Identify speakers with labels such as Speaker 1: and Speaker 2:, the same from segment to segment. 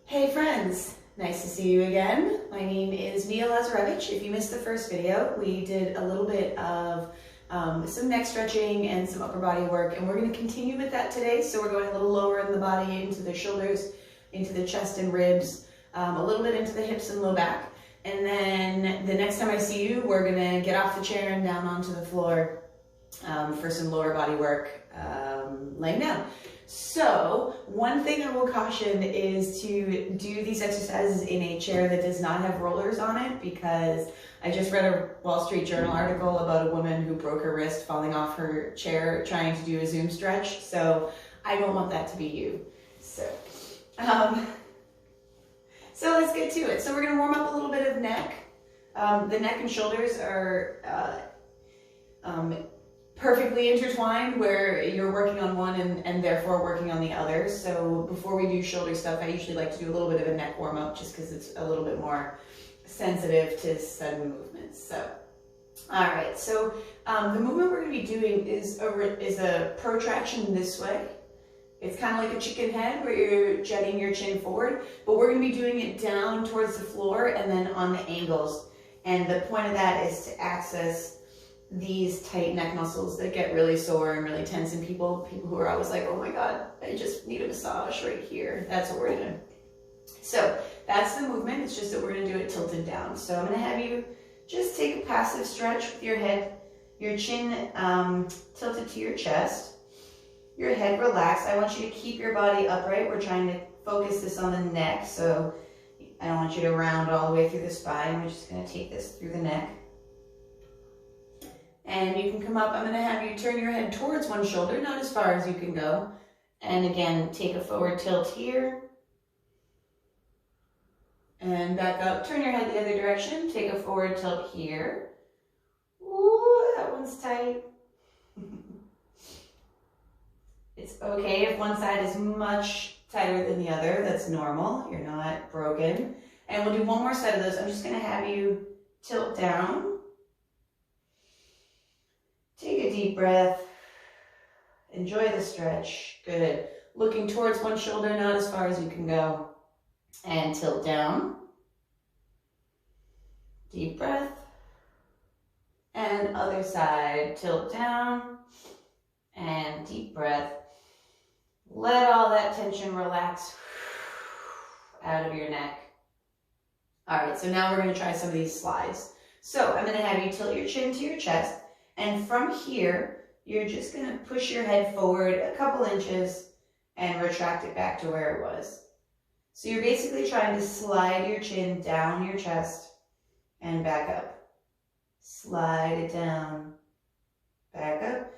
Speaker 1: Hey friends, nice to see you again. My name is Mia Lazarevich. If you missed the first video, we did a little bit of some neck stretching and some upper body work, and we're going to continue with that today. So we're going a little lower in the body, into the shoulders, into the chest and ribs, a little bit into the hips and low back. And then the next time I see you, we're going to get off the chair and down onto the floor for some lower body work, laying down. So one thing I will caution is to do these exercises in a chair that does not have rollers on it, because I just read a Wall Street Journal article about a woman who broke her wrist falling off her chair trying to do a Zoom stretch. So I don't want that to be you. So let's get to it. So we're going to warm up a little bit of neck. The neck and shoulders are perfectly intertwined, where you're working on one and therefore working on the other. So before we do shoulder stuff, I usually like to do a little bit of a neck warm up, just because it's a little bit more sensitive to sudden movements. So, all right. So the movement we're going to be doing is a protraction this way. It's kind of like a chicken head where you're jetting your chin forward, but we're going to be doing it down towards the floor and then on the angles. And the point of that is to access these tight neck muscles that get really sore and really tense in people who are always like, oh my God, I just need a massage right here. That's what we're doing. So that's the movement. It's just that we're going to do it tilted down. So I'm going to have you just take a passive stretch with your head, your chin tilted to your chest, your head relaxed. I want you to keep your body upright. We're trying to focus this on the neck, so I don't want you to round all the way through the spine. We're just going to take this through the neck. And you can come up. I'm going to have you turn your head towards one shoulder, not as far as you can go. And again, take a forward tilt here. And back up. Turn your head the other direction. Take a forward tilt here. Ooh, that one's tight. It's okay if one side is much tighter than the other. That's normal. You're not broken. And we'll do one more set of those. I'm just going to have you tilt down. Take a deep breath. Enjoy the stretch. Good. Looking towards one shoulder, not as far as you can go. And tilt down. Deep breath. And other side. Tilt down. And deep breath. Let all that tension relax out of your neck. All right, so now we're going to try some of these slides. So I'm going to have you tilt your chin to your chest. And from here, you're just going to push your head forward a couple inches and retract it back to where it was. So you're basically trying to slide your chin down your chest and back up. Slide it down, back up.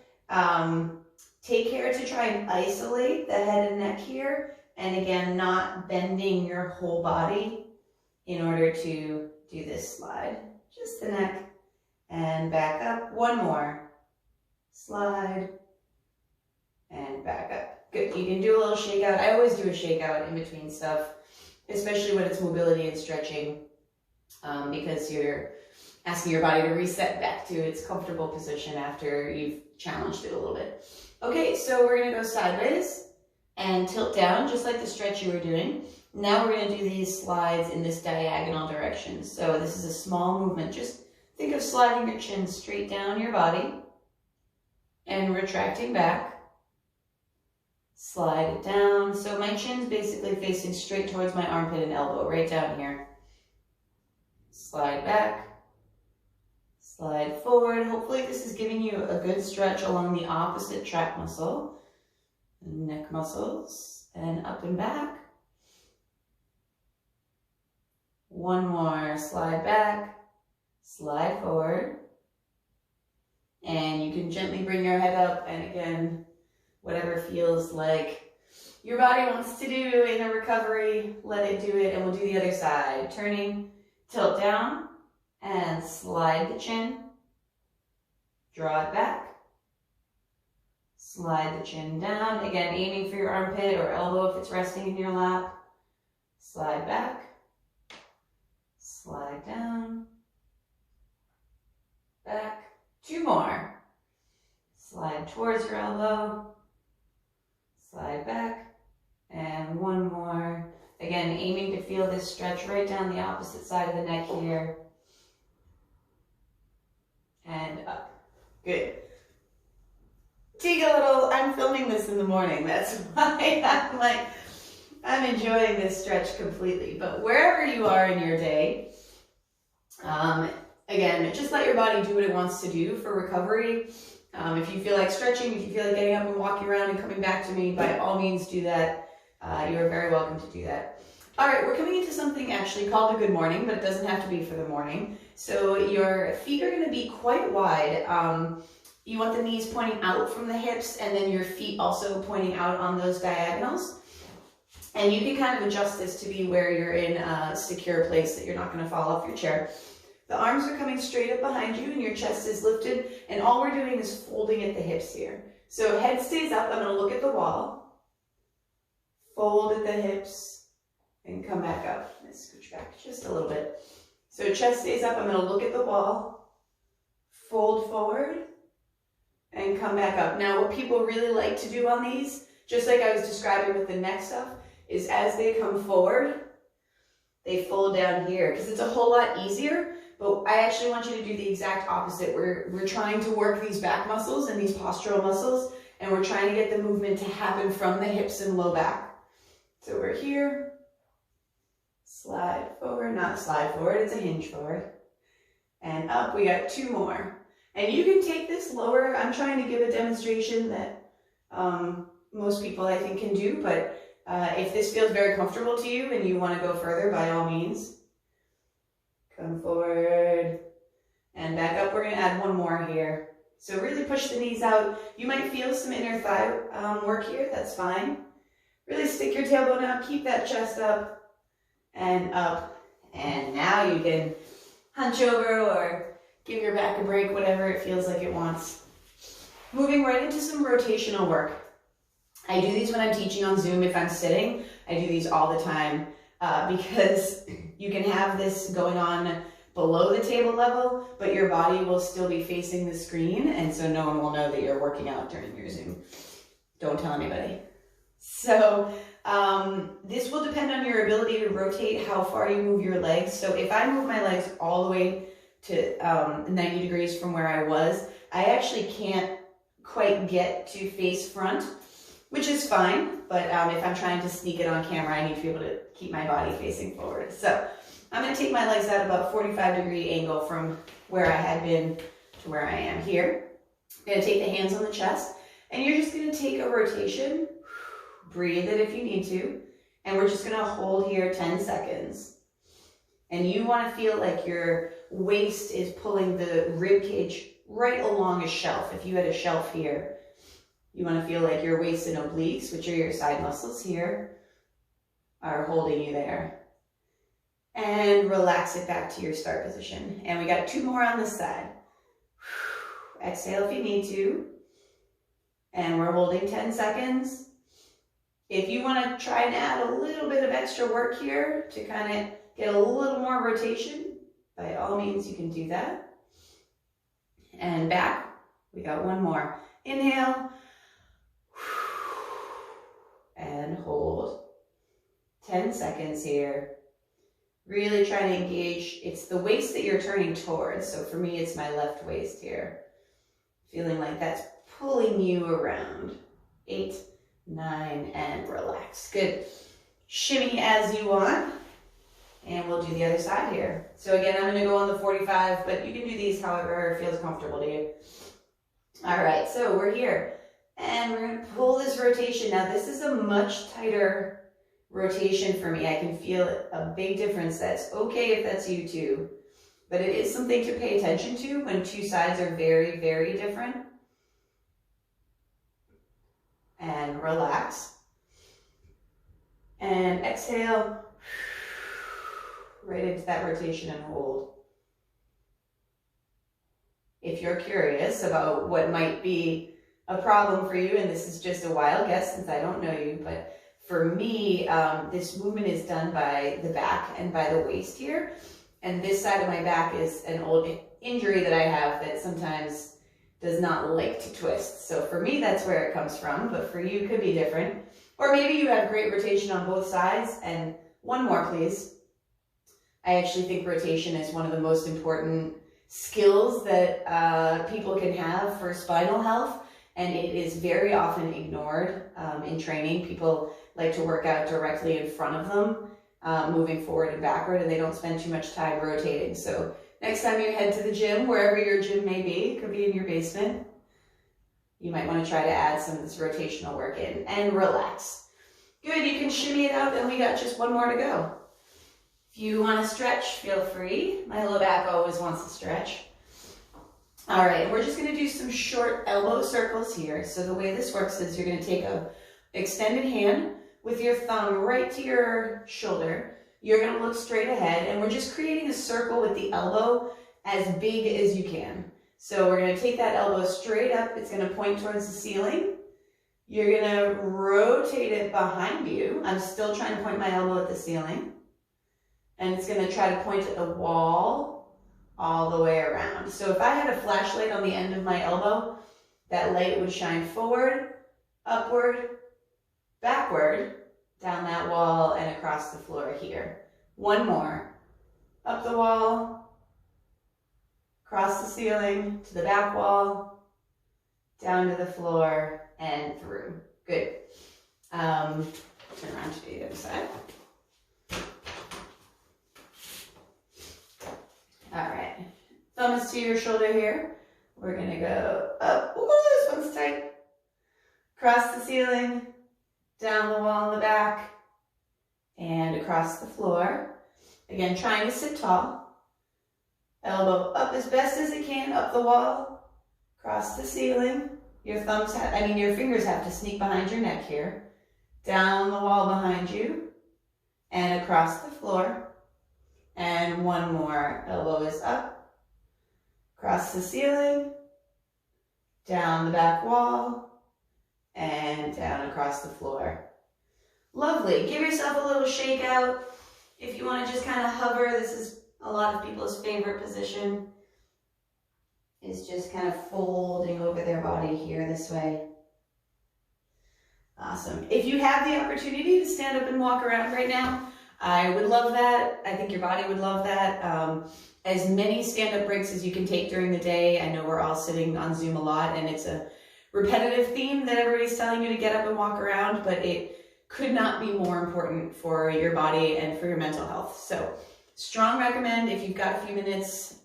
Speaker 1: Take care to try and isolate the head and neck here. And again, not bending your whole body in order to do this slide. Just the neck. And back up. One more. Slide. And back up. Good. You can do a little shakeout. I always do a shakeout in between stuff, especially when it's mobility and stretching, because you're asking your body to reset back to its comfortable position after you've challenged it a little bit. Okay, so we're going to go sideways and tilt down, just like the stretch you were doing. Now we're going to do these slides in this diagonal direction. So this is a small movement. Just think of sliding your chin straight down your body and retracting back. Slide it down. So my chin's basically facing straight towards my armpit and elbow, right down here. Slide back. Slide forward. Hopefully this is giving you a good stretch along the opposite trap muscle, neck muscles, and up and back. One more. Slide back. Slide forward, and you can gently bring your head up, and again, whatever feels like your body wants to do in a recovery, let it do it. And we'll do the other side. Turning, tilt down, and slide the chin, draw it back, slide the chin down, again aiming for your armpit or elbow if it's resting in your lap. Slide back, slide down, back. Two more. Slide towards your elbow, slide back, and one more. Again, Again, aiming to feel this stretch right down the opposite side of the neck here. And up. Good. Take a little, I'm filming this in the morning, that's why I'm enjoying this stretch completely. But wherever you are in your day, again, just let your body do what it wants to do for recovery. If you feel like stretching, if you feel like getting up and walking around and coming back to me, by all means do that. You are very welcome to do that. All right, we're coming into something actually called a good morning, but it doesn't have to be for the morning. So your feet are going to be quite wide. You want the knees pointing out from the hips, and then your feet also pointing out on those diagonals. And you can kind of adjust this to be where you're in a secure place that you're not going to fall off your chair. The arms are coming straight up behind you and your chest is lifted, and all we're doing is folding at the hips here. So head stays up, I'm going to look at the wall, fold at the hips, and come back up. Let's scooch back just a little bit. So chest stays up, I'm going to look at the wall, fold forward, and come back up. Now what people really like to do on these, just like I was describing with the neck stuff, is as they come forward, they fold down here, because it's a whole lot easier. But I actually want you to do the exact opposite. We're trying to work these back muscles and these postural muscles, and we're trying to get the movement to happen from the hips and low back. So we're here, slide forward, not slide forward, it's a hinge forward. And up, we got 2 more. And you can take this lower. I'm trying to give a demonstration that most people I think can do, but if this feels very comfortable to you and you want to go further, by all means. Come forward and back up. We're going to add 1 more here. So really push the knees out. You might feel some inner thigh work here. That's fine. Really stick your tailbone out. Keep that chest up and up. And now you can hunch over or give your back a break, whatever it feels like it wants. Moving right into some rotational work. I do these when I'm teaching on Zoom if I'm sitting. I do these all the time because you can have this going on below the table level, but your body will still be facing the screen, and so no one will know that you're working out during your Zoom. Don't tell anybody. So this will depend on your ability to rotate, how far you move your legs. So if I move my legs all the way to 90 degrees from where I was, I actually can't quite get to face front, which is fine, but if I'm trying to sneak it on camera, I need to be able to keep my body facing forward. So I'm going to take my legs at about 45-degree angle from where I had been to where I am here. I'm going to take the hands on the chest, and you're just going to take a rotation. Breathe it if you need to, and we're just going to hold here 10 seconds. And you want to feel like your waist is pulling the rib cage right along a shelf. If you had a shelf here, you want to feel like your waist and obliques, which are your side muscles here, are holding you there. And relax it back to your start position. And we got 2 more on this side. Exhale if you need to. And we're holding 10 seconds. If you want to try and add a little bit of extra work here to kind of get a little more rotation, by all means you can do that. And back, we got 1 more. Inhale. And hold. 10 seconds here. Really try to engage. It's the waist that you're turning towards. So for me, it's my left waist here. Feeling like that's pulling you around. 8, 9, and relax. Good. Shimmy as you want. And we'll do the other side here. So again, I'm going to go on the 45, but you can do these however feels comfortable to you. All right, so we're here. And we're going to pull this rotation. Now this is a much tighter rotation for me. I can feel a big difference. That's okay if that's you too. But it is something to pay attention to when 2 sides are very, very different. And relax. And exhale. Right into that rotation and hold. If you're curious about what might be a problem for you, and this is just a wild guess since I don't know you, but for me, this movement is done by the back and by the waist here. And this side of my back is an old injury that I have that sometimes does not like to twist. So for me, that's where it comes from, but for you, it could be different. Or maybe you have great rotation on both sides and One more, please. I actually think rotation is one of the most important skills that people can have for spinal health, and it is very often ignored in training. People like to work out directly in front of them, moving forward and backward, and they don't spend too much time rotating. So next time you head to the gym, wherever your gym may be, it could be in your basement, you might want to try to add some of this rotational work in and relax. Good, you can shimmy it out, and we got just one more to go. If you want to stretch, feel free. My low back always wants to stretch. All right, we're just going to do some short elbow circles here. So the way this works is you're going to take a extended hand with your thumb right to your shoulder. You're going to look straight ahead, and we're just creating a circle with the elbow as big as you can. So we're going to take that elbow straight up. It's going to point towards the ceiling. You're going to rotate it behind you. I'm still trying to point my elbow at the ceiling. And it's going to try to point at the wall all the way around. So if I had a flashlight on the end of my elbow, that light would shine forward, upward, backward, down that wall and across the floor here. One more. Up the wall, across the ceiling, to the back wall, down to the floor, and through. Good. Turn around to the other side. All right. Thumb is to your shoulder here. We're going to go up. Ooh, this one's tight. Across the ceiling, down the wall in the back, and across the floor. Again, trying to sit tall. Elbow up as best as it can, up the wall, across the ceiling. Your fingers have to sneak behind your neck here. Down the wall behind you, and across the floor. And one more. Elbow is up, across the ceiling, down the back wall, and down across the floor. Lovely. Give yourself a little shake out. If you want to just kind of hover, this is a lot of people's favorite position, is just kind of folding over their body here this way. Awesome. If you have the opportunity to stand up and walk around right now, I would love that. I think your body would love that. As many stand-up breaks as you can take during the day. I know we're all sitting on Zoom a lot, and it's a repetitive theme that everybody's telling you to get up and walk around, but it could not be more important for your body and for your mental health. So strong recommend if you've got a few minutes.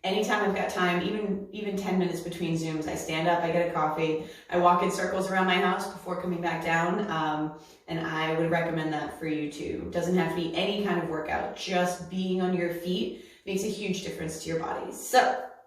Speaker 1: Anytime I've got time, even 10 minutes between Zooms, I stand up, I get a coffee, I walk in circles around my house before coming back down, and I would recommend that for you too. It doesn't have to be any kind of workout, just being on your feet makes a huge difference to your body. So